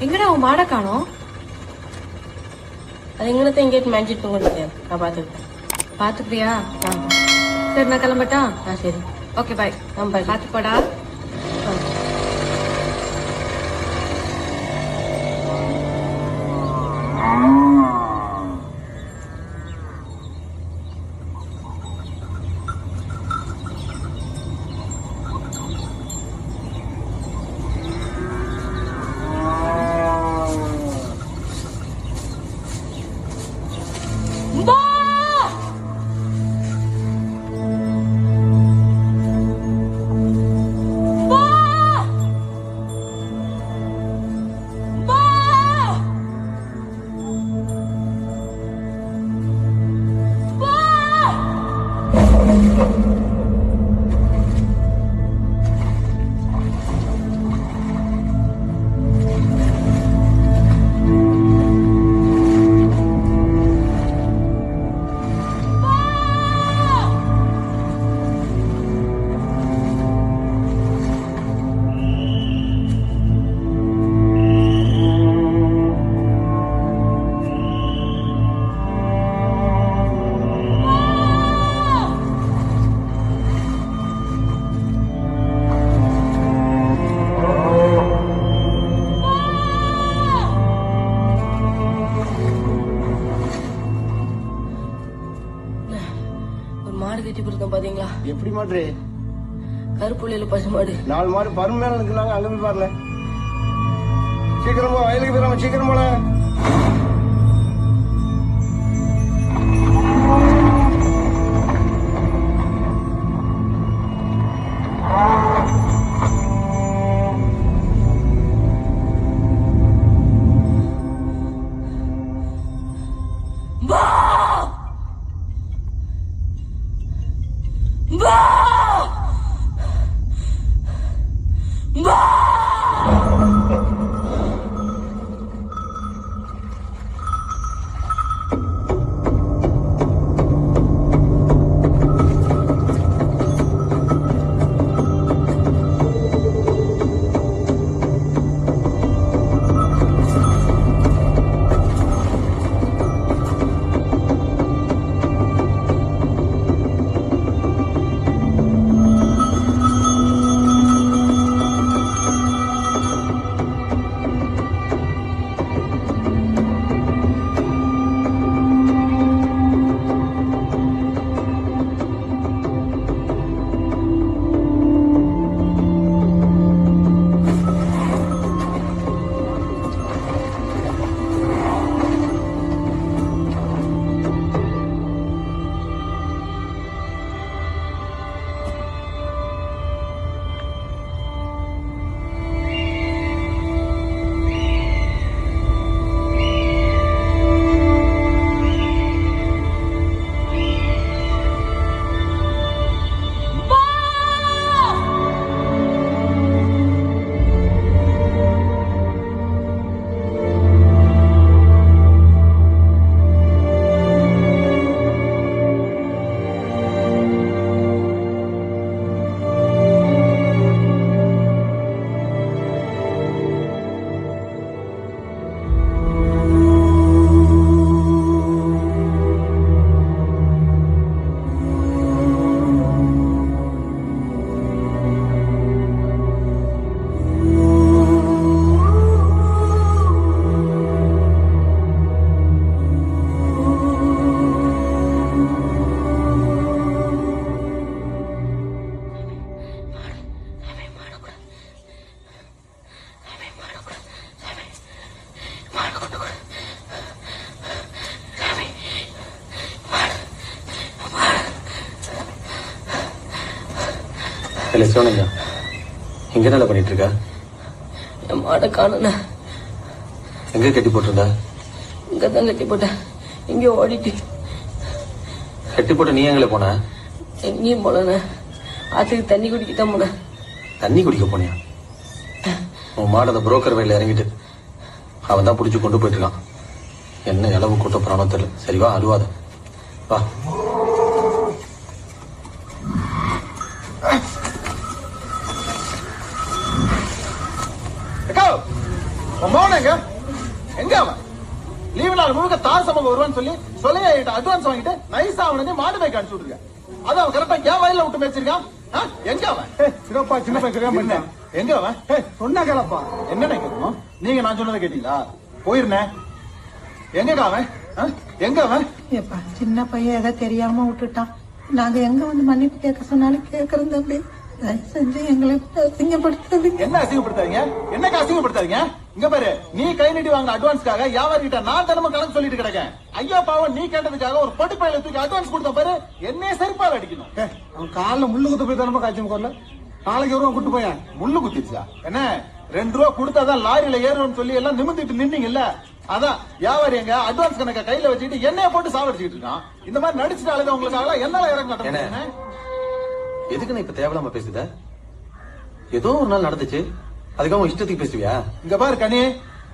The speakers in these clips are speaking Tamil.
எங்கடா உன் மாடை காணோம்? அது எங்கனத்தை எங்கேயும் மேஞ்சிட்டு கொண்டு நான் பாத்துக்கிட்டேன். பாத்துக்கிறியா? சரி நான் கிளம்பட்டா? சரி. Okay bye. பாய். பாத்துக்கோடா. மாடு கட்டி கொடுத்தோம் பாத்தீங்களா? எப்படி மாடு? கருப்புள்ளையில பசு மாடு 4 மாடு பரும மேல நிக்கிறாங்க. அங்க போய் பாருல. சீக்கிரம் போ, வயலுக்கு போயிடாம சீக்கிரம் போல. சோனியா எங்க என்ன பண்ணிட்டு இருக்கா? என் மாடை காணல. எங்க கட்டி போட்டிருந்தா? இங்கதான் கட்டி போட்டேன். எங்கேயோ ஓடிட்டு. கட்டி போட்ட நீ எங்களை போன? எங்கேயும் போன. ஆத்துக்கு தண்ணி குடிக்கத்தான் போன. தண்ணி குடிக்க போனியா? உன் மாடு அந்த புரோக்கர் வயல இறங்கிட்டு அவன் தான் பிடிச்சி கொண்டு போயிட்டு இருக்கான். என்ன இளவு கூட்ட போறானோ தெரியல. சரிவா, அழுவாத வா. மௌன எங்க அவன் லீவு நாள் முழுக்க தார் சமூகம் வருவான்னு சொல்லி அட்வான்ஸ் வாங்கிட்டு நைஸா அவனை மாடு பைக் அடிச்சு விட்டுருக்க. அது அவன் கரெக்டா ஏன் வயல்ல விட்டு மேய்ச்சிருக்கான். எங்க அவன் சிறப்பா சின்ன பையன் எங்க அவன் சொன்னா கேளப்பா. என்ன கேட்கணும் நீங்க? நான் சொன்னதை கேட்டீங்களா? போயிருந்தேன். எங்க அவன் எங்க அவன்? ஏப்பா சின்ன பையன் ஏதோ தெரியாம விட்டுட்டான். நாங்க எங்க வந்து மன்னிப்பு கேட்க சொன்னாலும் கேக்குறது அப்படி. தயவு செஞ்சு எங்களை அசிங்கப்படுத்தாதீங்க. என்ன அசிங்கப்படுத்தாதீங்க? என்னக்கு அசிங்கப்படுத்தாதீங்க? இங்க பாரு, நீ கை நீட்டி வாங்கின அட்வான்ஸ்க்காக வியாபாரி கிட்ட நான் தினமும் கணக்கு சொல்லிட்டு கிடக்கேன். ஐயா பாவம், நீ கேட்டதுக்காக ஒரு பொடி பையில தூக்கி அட்வான்ஸ் கொடுத்த பாரு, என்னைய செருப்பால் அடிக்கணும். அவன் காலில் முள்ளு குத்து போய் தானப்பா காய்ச்சல் கொள்ள. நாளைக்கு வருவான் கூட்டு போயேன். முள்ளு குத்திச்சா? என்ன 2 ரூபா கொடுத்தாதான் லாரியில ஏறும்னு சொல்லி எல்லாம் நிமித்திட்டு நின்னீங்கல்ல. அதான் வியாபாரி எங்க அட்வான்ஸ் கணக்க கையில வச்சுக்கிட்டு என்னைய போட்டு சாவடிச்சுட்டு இருக்கான். இந்த மாதிரி நடிச்சுட்டு அழுத உங்களுக்கு என்னால இறங்க மாட்டேன். எதுக்கு நான் இப்ப தேவையில்லாம பேசுத? ஏதோ ஒரு நாள் நடந்துச்சு, அதுக்காக இஷ்டத்துக்கு பேசுவியா? இங்க பாரு கனி,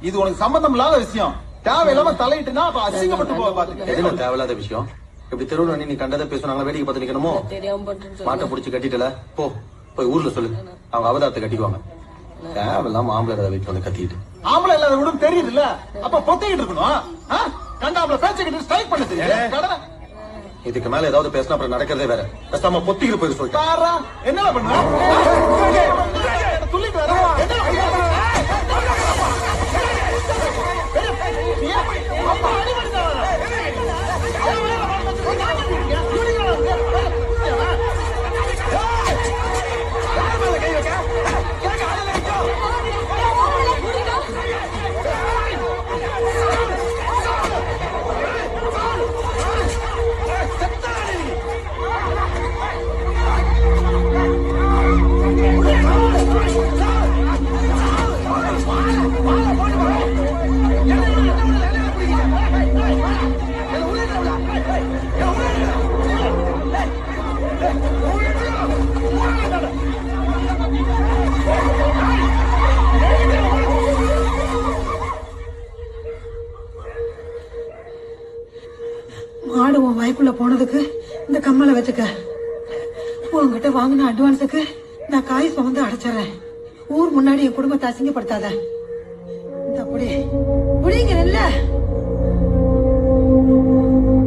இது உனக்கு சம்பந்தம் இல்லாத விஷயம். தேவையில்லாம தலையிட்டுனா அப்ப அசிங்கப்பட்டு போக பாத்துக்க. எதுல தேவையில்லாத விஷயம்? இப்படி தெருவில் நீ கண்டதை பேசுனாங்க, வேடிக்கை பார்த்து நிக்கணுமோ? மாட்டை புடிச்சு கட்டிட்டல, போய் ஊர்ல சொல்லு, அவங்க அவதாரத்தை கட்டிக்குவாங்க. தேவையில்லாம ஆம்பளை வீட்டுல வந்து கத்திட்டு ஆம்பளை இல்லாத விடும் தெரியுது இல்ல, அப்ப பொத்திக்கிட்டு இருக்கணும். கண்டாம்பளை பேச்சுக்கிட்டு ஸ்ட்ரைக் பண்ண தெரியும். இதுக்கு மேல ஏதாவது பேசினா அப்புறம் நடக்கிறதே வேற. பேசாம பொத்திக்கிட்டு போய் சொல்லிட்டு என்ன பண்ண துள்ளிட்டு வர மாடு உன் வாய்க்குள்ள போனதுக்கு இந்த கம்மலை வச்சுக்க. உங்ககிட்ட வாங்கின அட்வான்ஸுக்கு நான் காய் சுமந்து அடைச்சிடறேன். ஊர் முன்னாடி என் குடும்பத்தை அசிங்கப்படுத்தாத. இந்த புடிங்க இல்ல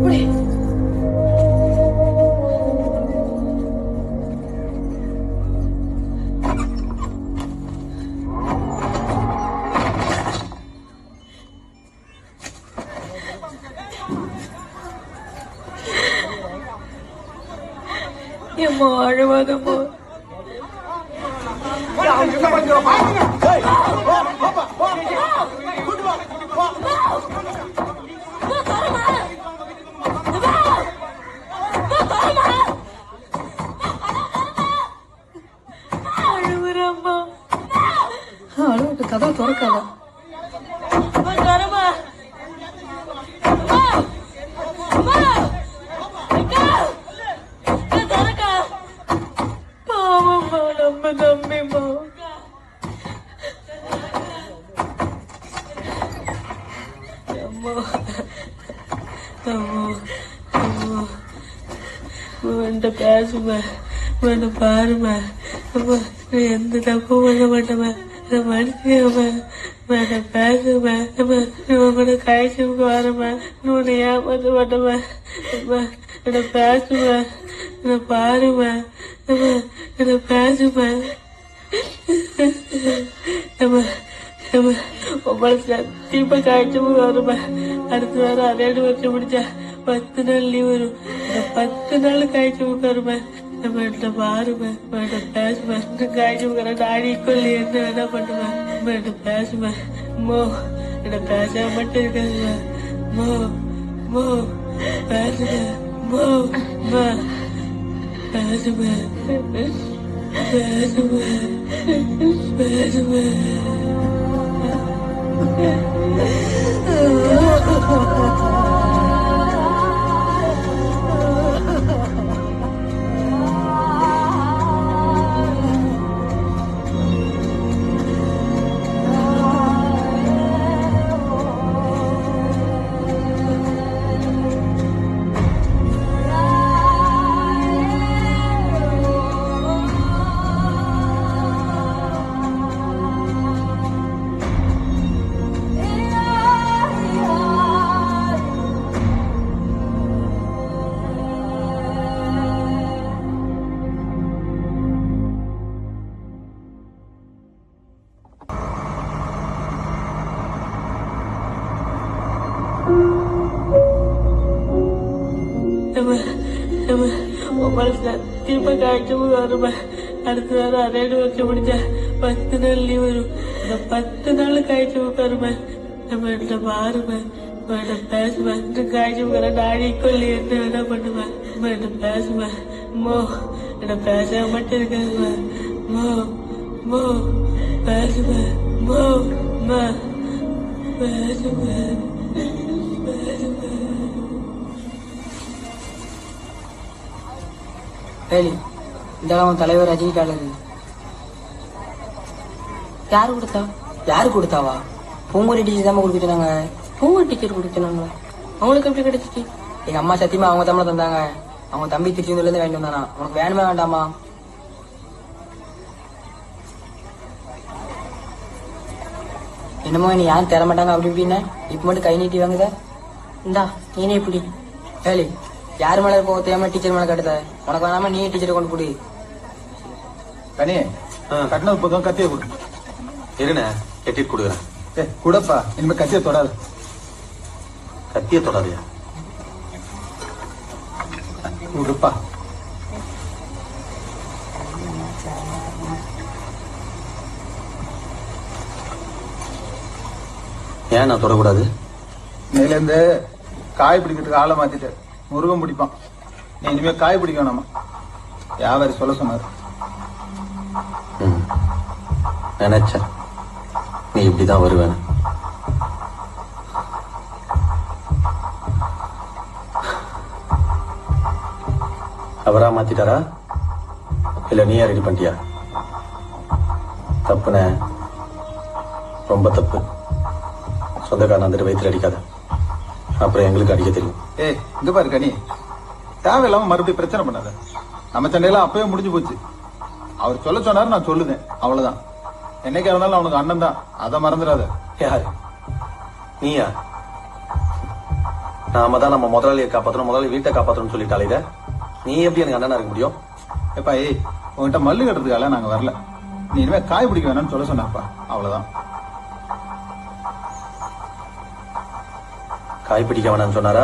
புடி. ஏம்மா அழுவாதம்மா. அழுவுறம்மா. அழுவிட்டு கதவை திறக்காத. பேசுமா, பாருமா, எந்த தப்பும் பண்ண மாட்டேமா, மனுஷமா, பேசுமா, உங்களோட காய்ச்சலுக்கு வரமா, உன்னை ஏமாத்த மாட்டேமா, பேசுமா, பாருமா, பேசுமா. உங்களை சத்தியமா காய்ச்சல் வருமா. அடுத்த வாரம் அதே வருஷம் முடிச்சா 10 நாள் லீவ் வரும். 10 நாள் காய்ச்சல் வருமா. நம்ம பாருமா, பேசுமா, காய்ச்சல் நாடி கொள்ளி என்ன வேணா பண்ணுமா. பேசுமா, என்ன பேச மட்டும் இருக்காதுமா. பேசுமா, பேசுமா, பேசுமா. உங்களுக்கு சத்தியமா காய்ச்சல் வருமே. அடுத்த வாரம் அதே வச்சு முடிச்சா 10 நாள் லீவ் வரும். இந்த 10 நாள் காய்ச்சல் வருமே. நம்ம என்ன பாருமே, என்ன பேசுவேன், காய்ச்சல் வர நாளைக்குள்ள என்ன பண்ணுவேன், என்ன பேசுவேன், மோ என்ன பேச மட்டும் இருக்காதுமா, மோ மோ பேசுவேன், மோ மா பேசுவேன். வேலி இந்த அவன் தலைவர் ரஜினிகாந்த். யாரு கொடுத்தா? யாரு கொடுத்தாவா? பூங்குடி டீச்சர் தான் கொடுத்துட்டாங்க. பூங்க டீச்சர் கொடுத்தாங்களா? அவங்களுக்கு எப்படி கிடைச்சிச்சு? எங்க அம்மா சத்தியமா அவங்க தமிழ தந்தாங்க. அவங்க தம்பி திருச்செந்தூர்ல இருந்து வாங்கிட்டு வந்தானா. உனக்கு வேணுமே வேண்டாமா? என்னமோ நீ யாரும் தர மாட்டாங்க அப்படி இப்படின்னு இப்ப மட்டும் கை நீட்டி வாங்குத. இந்தா நீனே இப்படி. வேலி யாரு மேல போக தேவை டீச்சர் மேல கட்டுத. உனக்கு வேணாம நீ டீச்சரை கொண்டு போடி. கனி கட்டினது போதும், கத்தியை கொடு. இருண்ணே, கட்டிட்டு கொடுக்குறேன். கூடப்பா, இனிமே கத்தியை தொடாது. கத்திய தொடாதியா? கொடுப்பா. ஏன் நான் தொடக்கூடாது? மேல இருந்து காய் பிடிக்கிறதுக்கு ஆளை மாத்திட்டு முருகன் பிடிப்பான். நீ இனிமே காய் பிடிக்க வேணாமா, வியாபாரி சொல்ல சொன்னாரு. நினைச்சேன் நீ இப்படிதான் வருவேன். அவரா மாத்திட்டாரா இல்ல நீயா ரெடி பண்ணிட்டியா? தப்புனே, ரொம்ப தப்பு. சொந்தக்காரன் வந்துட்டு வயிற்றுல அடிக்காத, அப்புறம் எங்களுக்கு அடிக்க தெரியும். இங்க பாரு கனி, தேவையில்லாம மறுபடியும் பிரச்சனை பண்ணாத. நம்ம சண்டையெல்லாம் அப்பவே முடிஞ்சு போச்சு. அவர் சொல்ல சொன்னாரு, நான் சொல்லுதேன், அவ்வளவுதான். என்னைக்கா இருந்தாலும் அவனுக்கு அண்ணன் தான், அதை மறந்துடாத. யாரு நீயா? நாம தான் நம்ம முதலாளியை காப்பாற்றணும், முதலாளி வீட்டை காப்பாற்றணும்னு சொல்லிட்டாலே இத நீ எப்படி எனக்கு அண்ணனா இருக்க முடியும்? எப்பா உன்கிட்ட மல்லு கட்டுறதுக்கால நாங்க வரல. நீ இனிமே காய் பிடிக்க வேணாம்னு சொல்ல சொன்னாப்பா, அவ்வளவுதான். காய் பிடிக்க வேணாம்னு சொன்னாரா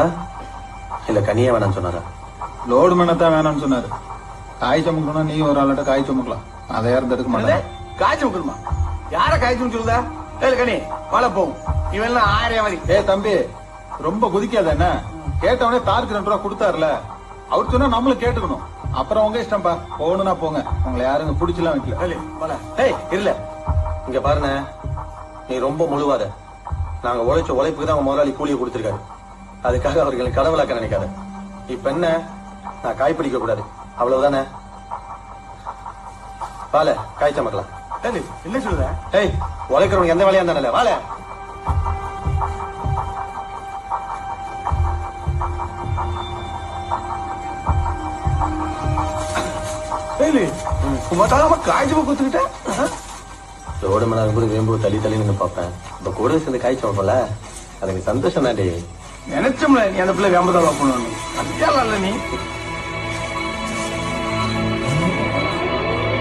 இல்ல கனிய வேணாம்னு சொன்னாரா? லோடு மண்ணத்தான் வேணாம்னு சொன்னாரு. காய் சுமக்கணும்னா நீ ஒரு ஆள்கிட்ட காய் சுமக்கலாம், அதை யாரும் தடுக்க மாட்டேன். காய்ச்சி முக்கணுமா? யார காய்ச்சுன்னு சொல்லுதா? கனி வாழ போகும். இவன் 1000 வரி. தம்பி, ரொம்ப குதிக்காத. என்ன கேட்டவனே தாருக்கு 2 ரூபா கொடுத்தாருல, அவர் சொன்னா நம்மளும் கேட்டுக்கணும். அப்புறம் உங்க இஷ்டம்ப்பா, போகணும்னா போங்க. உங்களை யாருங்க பிடிச்சலாம் வைக்கல. இல்ல இங்க பாருங்க, நீ ரொம்ப முழுவாத. நாங்க உழைச்ச உழைப்புக்கு தான் முதலாளி கூலியை கொடுத்திருக்காரு. அதுக்காக அவர்களை கடவுளாக்க நினைக்காத. இப்ப என்ன, நான் காய் பிடிக்க கூடாது, அவ்வளவுதானே? வாழ காய் சமக்கலாம். என்ன சொல்லுத? உழைக்கிறவங்க எந்த வேலையா இருந்தானே வாழ. காய்ச்சி கொடுத்துக்கிட்ட லோடு மேல இருக்கும்போது வேம்பு தள்ளி தள்ளி நின்று பார்ப்பேன். இப்ப கூட சேர்ந்து காய் சமைப்பல, அது எனக்கு சந்தோஷம் தாண்டி. நினைச்சோம்ல நீ அந்த பிள்ளை வேம்பதான் பண்ணுவாங்க. நீ